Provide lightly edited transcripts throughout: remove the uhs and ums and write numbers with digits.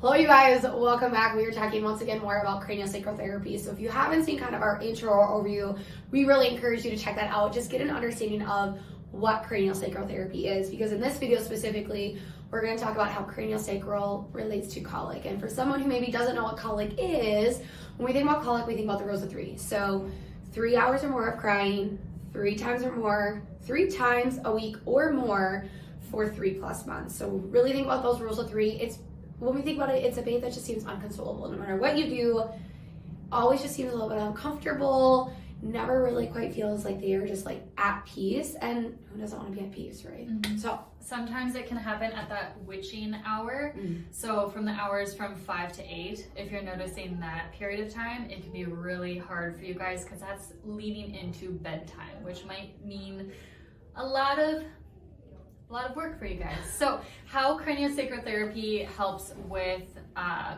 Hello you guys, welcome back. We are talking once again more about craniosacral therapy. So if you haven't seen kind of our intro or overview, we really encourage you to check that out. Just get an understanding of what craniosacral therapy is, because in this video specifically, we're going to talk about how craniosacral relates to colic. And for someone who maybe doesn't know what colic is, when we think about colic, we think about the rules of three. So 3 hours or more of crying, 3 times or more, 3 times a week or more for 3+ months. So really think about those rules of three. When we think about it, it's a pain that just seems unconsolable. No matter what you do, always just seems a little bit uncomfortable, never really quite feels like they are just like at peace. And who doesn't want to be at peace, right? Mm-hmm. So sometimes it can happen at that witching hour. So from the hours from 5 to 8, if you're noticing that period of time, it can be really hard for you guys because that's leading into bedtime, which might mean a lot of work for you guys. So how craniosacral therapy helps with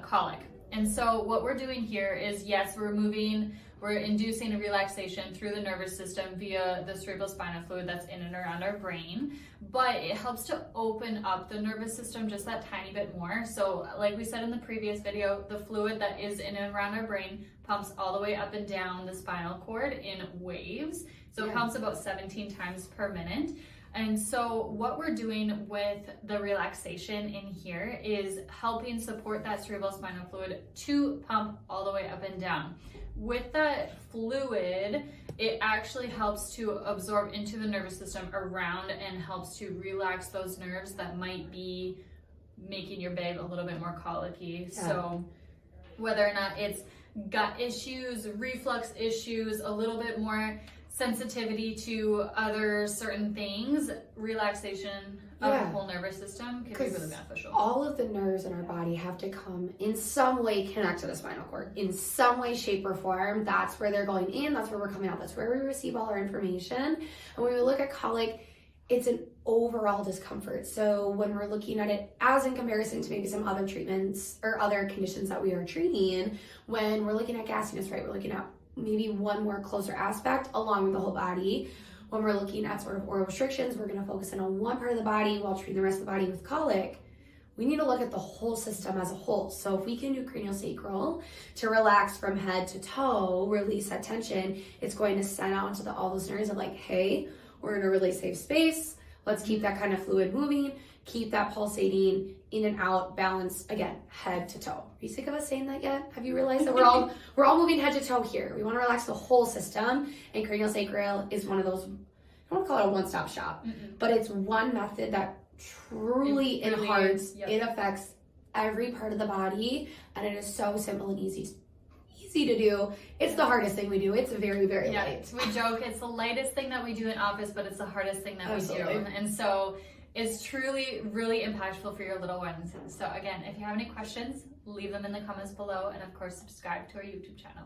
colic. And so what we're doing here is, yes, we're inducing a relaxation through the nervous system via the cerebrospinal fluid that's in and around our brain, but it helps to open up the nervous system just that tiny bit more. So like we said in the previous video, the fluid that is in and around our brain pumps all the way up and down the spinal cord in waves. So it pumps about 17 times per minute. And so what we're doing with the relaxation in here is helping support that cerebrospinal fluid to pump all the way up and down. With that fluid, it actually helps to absorb into the nervous system around and helps to relax those nerves that might be making your babe a little bit more colicky. Yeah. So whether or not it's gut issues, reflux issues, a little bit more sensitivity to other certain things, relaxation of the whole nervous system can be really beneficial. All of the nerves in our body have to come in some way connect to the spinal cord in some way, shape, or form. That's where they're going in, that's where we're coming out, that's where we receive all our information. And when we look at colic, it's an overall discomfort. So when we're looking at it as in comparison to maybe some other treatments or other conditions that we are treating, when we're looking at gassiness, right, we're looking at maybe one more closer aspect along with the whole body. When we're looking at sort of oral restrictions, we're going to focus in on one part of the body while treating the rest of the body with colic. We need to look at the whole system as a whole. So if we can do craniosacral to relax from head to toe, release that tension, it's going to send out into all those nerves of like, hey, we're in a really safe space. Let's keep that kind of fluid moving, keep that pulsating in and out, balance, again, head to toe. Are you sick of us saying that yet? Have you realized that we're all moving head to toe here? We want to relax the whole system, and craniosacral is one of those, I don't want to call it a one-stop shop, but it's one method that truly imparts, it affects every part of the body, and it is so simple and easy to do. It's the hardest thing we do. It's very, very light. We joke, it's the lightest thing that we do in office, but it's the hardest thing that we do. And so it's truly really impactful for your little ones. So again, if you have any questions, leave them in the comments below, and of course subscribe to our YouTube channel.